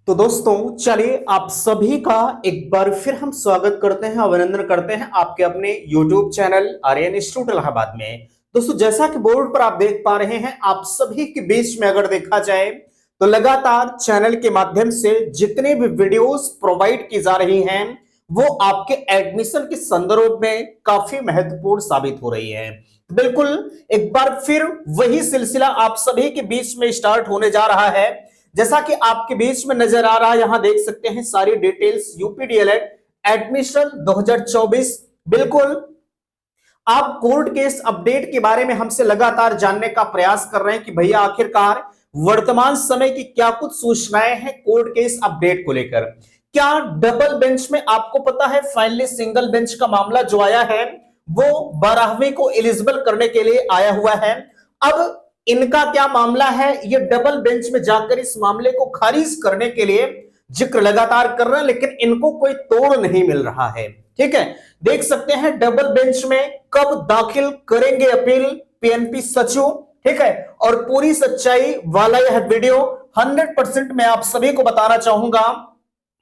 तो दोस्तों चलिए आप सभी का एक बार फिर हम स्वागत करते हैं, अभिनंदन करते हैं आपके अपने YouTube channel Aryan institute Allahabad में। दोस्तों जैसा कि बोर्ड पर आप देख पा रहे हैं, आप सभी के बीच में अगर देखा जाए तो लगातार चैनल के माध्यम से जितने भी वीडियोस प्रोवाइड की जा रही हैं वो आपके एडमिशन के संदर्भ में काफी महत्वपूर्ण साबित हो रही है। बिल्कुल एक बार फिर वही सिलसिला आप सभी के बीच में स्टार्ट होने जा रहा है। जैसा कि आपके बीच में नजर आ रहा है, यहां देख सकते हैं सारी डिटेल्स यूपी डीएलएड एडमिशन 2024। बिल्कुल आप कोर्ट केस अपडेट के बारे में हमसे लगातार जानने का प्रयास कर रहे हैं कि भैया आखिरकार वर्तमान समय की क्या कुछ सूचनाएं हैं कोर्ट केस अपडेट को लेकर। क्या डबल बेंच में आपको पता है फाइनली सिंगल बेंच का मामला जो आया है वो 12वीं को एलिजिबल करने के लिए आया हुआ है। अब इनका क्या मामला है, ये डबल बेंच में जाकर इस मामले को खारिज करने के लिए जिक्र लगातार कर रहे हैं, लेकिन इनको कोई तोड़ नहीं मिल रहा है। ठीक है, देख सकते हैं डबल बेंच में कब दाखिल करेंगे अपील पीएनपी सचिव। ठीक है, और पूरी सच्चाई वाला यह वीडियो 100% मैं आप सभी को बताना चाहूंगा।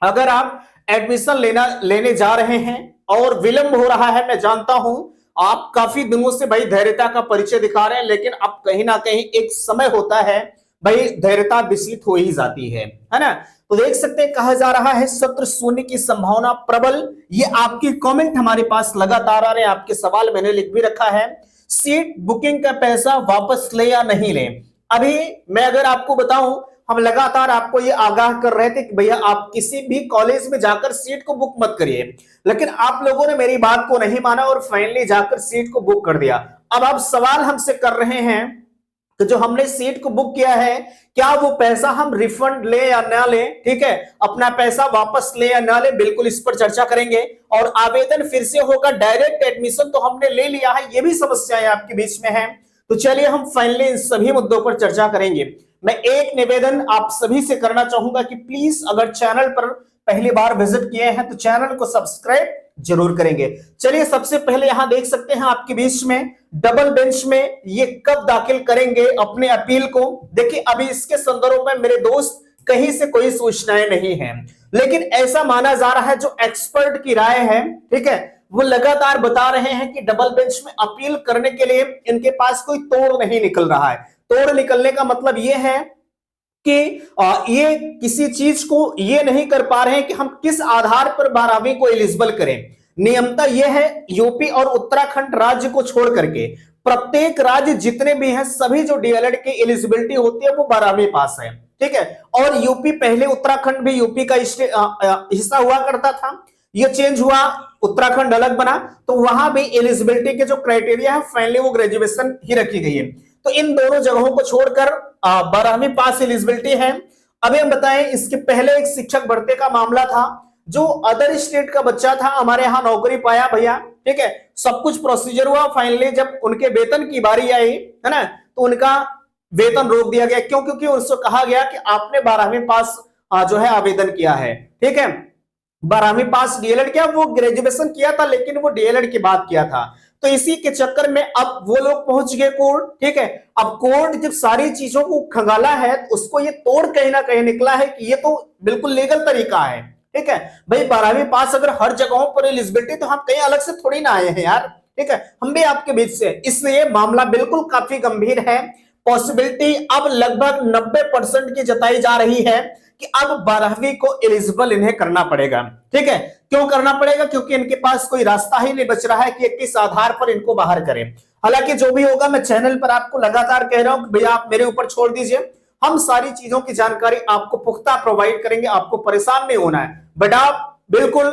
अगर आप एडमिशन लेने जा रहे हैं और विलंब हो रहा है, मैं जानता हूं आप काफी दिनों से भाई धैर्यता का परिचय दिखा रहे हैं, लेकिन अब कहीं ना कहीं एक समय होता है भाई धैर्यता विचलित हो ही जाती है ना। तो देख सकते हैं कहा जा रहा है सत्र शून्य की संभावना प्रबल। ये आपकी कमेंट हमारे पास लगातार आ रहे हैं, आपके सवाल मैंने लिख भी रखा है। सीट बुकिंग का पैसा वापस ले या नहीं ले। अभी मैं अगर आपको बताऊं, हम लगातार आपको ये आगाह कर रहे थे कि भैया आप किसी भी कॉलेज में जाकर सीट को बुक मत करिए, लेकिन आप लोगों ने मेरी बात को नहीं माना और फाइनली जाकर सीट को बुक कर दिया। अब आप सवाल हमसे कर रहे हैं कि जो हमने सीट को बुक किया है क्या वो पैसा हम रिफंड ले या ना ले। ठीक है, अपना पैसा वापस ले या ना ले, बिल्कुल इस पर चर्चा करेंगे। और आवेदन फिर से होगा, डायरेक्ट एडमिशन तो हमने ले लिया है, ये भी समस्याएं आपके बीच में है। तो चलिए हम फाइनली इन सभी मुद्दों पर चर्चा करेंगे। मैं एक निवेदन आप सभी से करना चाहूंगा कि प्लीज अगर चैनल पर पहली बार विजिट किए हैं तो चैनल को सब्सक्राइब जरूर करेंगे। चलिए सबसे पहले यहां देख सकते हैं आपके बीच में डबल बेंच में ये कब दाखिल करेंगे अपने अपील को। देखिए अभी इसके संदर्भ में मेरे दोस्त कहीं से कोई सूचनाएं नहीं है, लेकिन ऐसा माना जा रहा है जो एक्सपर्ट की राय है, ठीक है, वो लगातार बता रहे हैं कि डबल बेंच में अपील करने के लिए इनके पास कोई तोड़ नहीं निकल रहा है। तोड़ निकलने का मतलब यह है कि ये किसी चीज को ये नहीं कर पा रहे हैं कि हम किस आधार पर 12वीं को एलिजिबल करें। नियमता यह है यूपी और उत्तराखंड राज्य को छोड़ करके प्रत्येक राज्य जितने भी हैं सभी जो डीएलएड की एलिजिबिलिटी होती है वो 12वीं पास है। ठीक है, और यूपी पहले उत्तराखंड भी यूपी का हिस्सा हुआ करता था, ये चेंज हुआ, उत्तराखंड अलग बना, तो वहां भी एलिजिबिलिटी के जो क्राइटेरिया है फाइनली वो ग्रेजुएशन ही रखी गई है। तो इन दोनों जगहों को छोड़कर 12वीं पास एलिजिबिलिटी है। अभी हम बताएं इसके पहले एक शिक्षक भर्ती का मामला था, जो अदर स्टेट का बच्चा था, हमारे यहाँ नौकरी पाया भैया। ठीक है, सब कुछ प्रोसीजर हुआ, फाइनली जब उनके वेतन की बारी आई है ना तो उनका वेतन रोक दिया गया। क्यों? क्योंकि उनसे कहा गया कि आपने 12वीं पास जो है आवेदन किया है। ठीक है, 12वीं पास डीएलएड किया, वो ग्रेजुएशन किया था लेकिन वो डीएलएड की बात किया था। तो इसी के चक्कर में अब वो लोग पहुंच गए कोर्ट। ठीक है, अब कोर्ट जब सारी चीजों को खंगाला है तो उसको ये तोड़ कहीं ना कहीं निकला है कि ये तो बिल्कुल लीगल तरीका है। ठीक है भाई, 12वीं पास अगर हर जगहों पर एलिजिबिलिटी तो हम कहीं अलग से थोड़ी ना आए हैं यार। ठीक है, हम भी आपके बीच से, इसलिए मामला बिल्कुल काफी गंभीर है। पॉसिबिलिटी अब लगभग 90% की जताई जा रही है कि अब 12वीं को एलिजिबल इन्हें करना पड़ेगा। ठीक है, क्यों करना पड़ेगा? क्योंकि इनके पास कोई रास्ता ही नहीं बच रहा है कि किस आधार पर इनको बाहर करें। हालांकि जो भी होगा मैं चैनल पर आपको लगातार कह रहा हूं कि भैया आप मेरे ऊपर छोड़ दीजिए, हम सारी चीजों की जानकारी आपको पुख्ता प्रोवाइड करेंगे, आपको परेशान नहीं होना है। बट आप बिल्कुल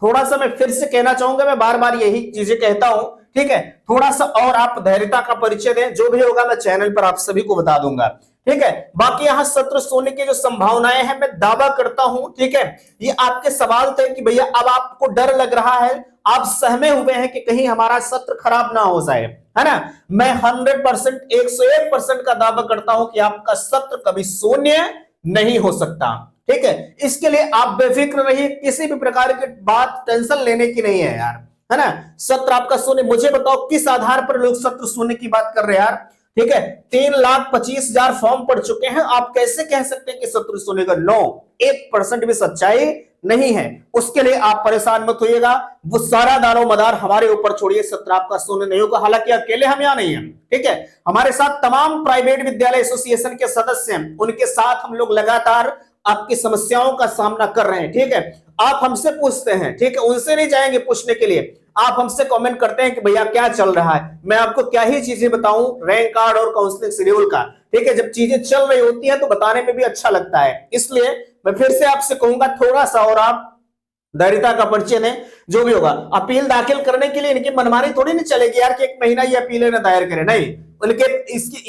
थोड़ा सा, मैं फिर से कहना चाहूंगा, मैं बार बार यही चीजें कहता हूं, ठीक है, थोड़ा सा और आप धैर्यता का परिचय दें, जो भी होगा मैं चैनल पर आप सभी को बता दूंगा। ठीक है, बाकी यहां सत्र सोने की जो संभावनाएं हैं मैं दावा करता हूं। ठीक है, ये आपके सवाल थे कि भैया अब आपको डर लग रहा है, आप सहमे हुए हैं कि कहीं हमारा सत्र खराब ना हो जाए, है ना। मैं 100% 101% का दावा करता हूं कि आपका सत्र कभी शून्य नहीं हो सकता। ठीक है, इसके लिए आप बेफिक्र रहिए, किसी भी प्रकार की बात टेंशन लेने की नहीं है यार, है ना। सत्र आपका शून्य, मुझे बताओ किस आधार पर लोग सत्र शून्य की बात कर रहे हैं यार। ठीक है, 3,25,000 फॉर्म पड़ चुके हैं। आप कैसे कह सकते हैं कि शत्रु सुनेगा? नो, 1% भी सच्चाई नहीं है। उसके लिए आप परेशान मत होइएगा, वो सारा दारो मदार हमारे ऊपर छोड़िए, सत्र आपका शून्य नहीं होगा। हालांकि अकेले हम यहां नहीं हैं, ठीक है, हमारे साथ तमाम प्राइवेट विद्यालय एसोसिएशन के सदस्य हैं, उनके साथ हम लोग लगातार आपकी समस्याओं का सामना कर रहे हैं। ठीक है, आप हमसे पूछते हैं, ठीक है, उनसे नहीं जाएंगे पूछने के लिए, आप हमसे कमेंट करते हैं कि भैया क्या चल रहा है, मैं आपको क्या ही चीजें बताऊं रैंक कार्ड और काउंसलिंग शेड्यूल का। ठीक है, जब चीजें चल रही होती हैं तो बताने में भी अच्छा लगता है। इसलिए मैं फिर से आपसे कहूंगा थोड़ा सा और आप धैर्यता का परिचय दें। जो भी होगा, अपील दाखिल करने के लिए इनकी मनमानी थोड़ी नहीं चलेगी यार कि 1 महीना ये अपील न दायर करें, नहीं, उनके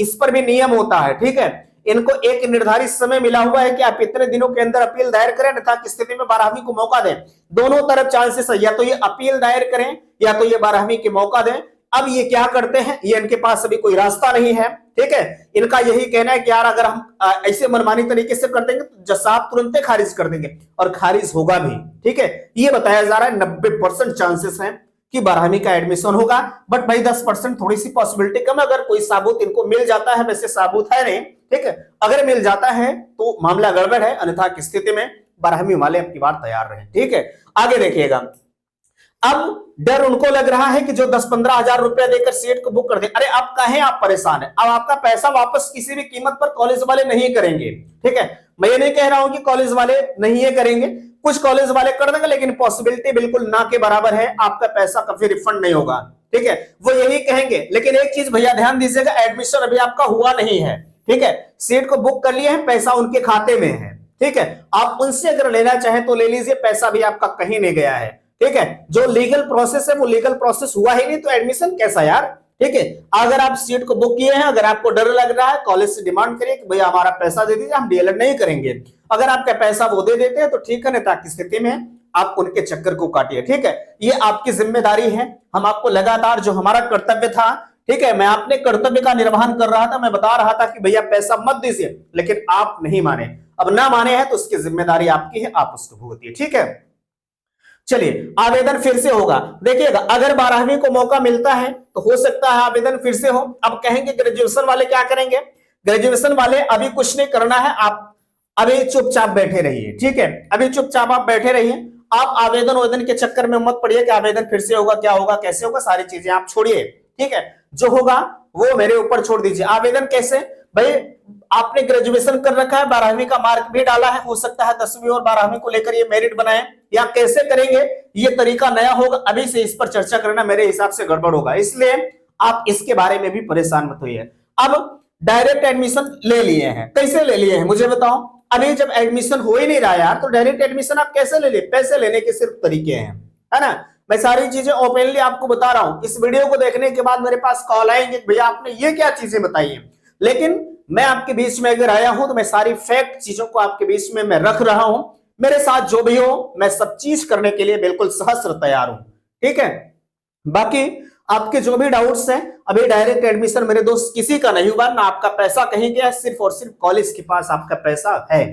इस पर भी नियम होता है। ठीक है, इनको एक निर्धारित समय मिला हुआ है कि आप इतने दिनों के अंदर अपील दायर करें, अन्यथा की स्थिति में 12वीं को मौका दें। दोनों तरफ चांसेस है, या तो ये अपील दायर करें या तो ये 12वीं के मौका दें। अब ये क्या करते हैं, ये इनके पास अभी कोई रास्ता नहीं है। ठीक है, इनका यही कहना है कि यार अगर हम ऐसे मनमानी तरीके से कर देंगे तो जसाब तुरंत खारिज कर देंगे, और खारिज होगा भी। ठीक है, ये बताया जा रहा है 90% चांसेस हैं कि 12वीं का एडमिशन होगा, बट भाई 10% थोड़ी सी पॉसिबिलिटी कम, अगर कोई साबुत इनको मिल जाता है, वैसे साबुत है नहीं। ठीक है, अगर मिल जाता है तो मामला गड़बड़ है, अन्यथा की स्थिति में 12वीं वाले अब की बार तैयार रहे। ठीक है, आगे देखिएगा। अब डर उनको लग रहा है कि जो 10-15 हजार रुपया देकर सीट को बुक कर दे। अरे आप कहें आप परेशान है, अब आपका पैसा वापस किसी भी कीमत पर कॉलेज वाले नहीं करेंगे। ठीक है, मैं ये नहीं कह रहा हूं कि कॉलेज वाले नहीं ये करेंगे, कुछ कॉलेज वाले कर देंगे, लेकिन पॉसिबिलिटी बिल्कुल ना के बराबर है, आपका पैसा कभी रिफंड नहीं होगा। ठीक है, वो यही कहेंगे। लेकिन एक चीज भैया ध्यान दीजिएगा, एडमिशन अभी आपका हुआ नहीं है। ठीक है, सीट को बुक कर लिए हैं, पैसा उनके खाते में है। ठीक है, आप उनसे अगर लेना चाहें तो ले लीजिए, पैसा भी आपका कहीं नहीं गया है। ठीक है, जो लीगल प्रोसेस है वो लीगल प्रोसेस हुआ ही नहीं, तो एडमिशन कैसा यार। ठीक है, अगर आप सीट को बुक किए हैं, अगर आपको डर लग रहा है, कॉलेज से डिमांड करिए कि भैया हमारा पैसा दे दीजिए, हम डीएलएड नहीं करेंगे। अगर आपका पैसा वो दे देते हैं तो ठीक है, नेता की स्थिति में आप उनके चक्कर को काटिए। ठीक है, ये आपकी जिम्मेदारी है, हम आपको लगातार जो हमारा कर्तव्य था, ठीक है, मैं अपने कर्तव्य का निर्वहन कर रहा था, मैं बता रहा था कि भैया पैसा मत दीजिए, लेकिन आप नहीं माने। अब ना माने हैं तो उसकी जिम्मेदारी आपकी है, आप उसको भुगतिए। ठीक है, चलिए आवेदन फिर से होगा। देखिएगा, अगर 12वीं को मौका मिलता है तो हो सकता है आवेदन फिर से हो। अब कहेंगे ग्रेजुएशन वाले क्या करेंगे? ग्रेजुएशन वाले अभी कुछ नहीं करना है, आप अभी चुपचाप बैठे रहिए। ठीक है, अभी चुपचाप आप बैठे रहिए, आप आवेदन के चक्कर में मत पड़िए कि आवेदन फिर से होगा, क्या होगा, कैसे होगा, सारी चीजें आप छोड़िए। ठीक है, जो होगा वो मेरे ऊपर छोड़ दीजिए। आवेदन कैसे भाई, आपने ग्रेजुएशन कर रखा है, 12वीं का मार्क भी डाला है, हो सकता है 10वीं और 12वीं को लेकर ये मेरिट बनाए, या कैसे करेंगे ये तरीका नया होगा, अभी से इस पर चर्चा करना मेरे हिसाब से गड़बड़ होगा, इसलिए आप इसके बारे में भी परेशान मत होइए। अब डायरेक्ट एडमिशन ले लिए हैं, कैसे ले लिए हैं मुझे बताओ? अभी जब एडमिशन हो ही नहीं रहा यार, तो डायरेक्ट एडमिशन आप कैसे ले लिए? पैसे लेने के सिर्फ तरीके हैं, है ना। मैं सारी चीजें ओपनली आपको बता रहा हूं। इस वीडियो को देखने के बाद मेरे पास कॉल आएंगे, भैया आपने ये क्या चीजें बताई हैं, लेकिन मैं आपके बीच में अगर आया हूं तो मैं सारी फैक्ट चीजों को आपके बीच में मैं रख रहा हूं। मेरे साथ जो भी हो, मैं सब चीज करने के लिए बिल्कुल सहस्र तैयार हूं। ठीक है, बाकी आपके जो भी डाउट्स हैं, अभी डायरेक्ट एडमिशन मेरे दोस्त किसी का नहीं हुआ, ना आपका पैसा कहीं गया, सिर्फ और सिर्फ कॉलेज के पास आपका पैसा है।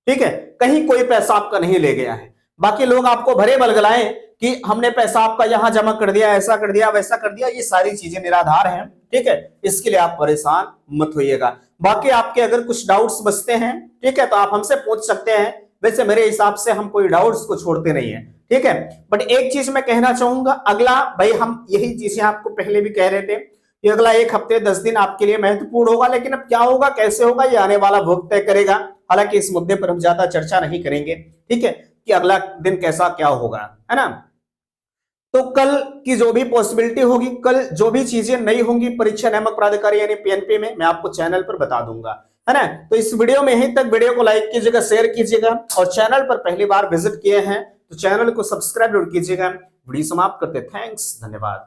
ठीक है, कहीं कोई पैसा आपका नहीं ले गया है। बाकी लोग आपको भरे बलगलाएं कि हमने पैसा आपका यहां जमा कर दिया, ऐसा कर दिया, वैसा कर दिया, ये सारी चीजें निराधार हैं। ठीक है, इसके लिए आप परेशान मत होइएगा। बाकी आपके अगर कुछ डाउट्स बचते हैं, ठीक है, तो आप हमसे पूछ सकते हैं। वैसे मेरे हिसाब से हम कोई डाउट्स को छोड़ते नहीं है। ठीक है, बट एक चीज मैं कहना चाहूंगा, अगला भाई हम यही चीजें आपको पहले भी कह रहे थे कि अगला 1 हफ्ते 10 दिन आपके लिए महत्वपूर्ण होगा, लेकिन अब क्या होगा, कैसे होगा, ये आने वाला वक्त तय करेगा। हालांकि इस मुद्दे पर हम ज्यादा चर्चा नहीं करेंगे। ठीक है, कि अगला दिन कैसा क्या होगा, है ना। तो कल की जो भी पॉसिबिलिटी होगी, कल जो भी चीजें नहीं होंगी परीक्षा नियामक प्राधिकारी यानी पीएनपी में, मैं आपको चैनल पर बता दूंगा, है ना। तो इस वीडियो में यहीं तक, वीडियो को लाइक कीजिएगा, शेयर कीजिएगा, और चैनल पर पहली बार विजिट किए हैं तो चैनल को सब्सक्राइब जरूर कीजिएगा। वीडियो समाप्त करते, थैंक्स, धन्यवाद।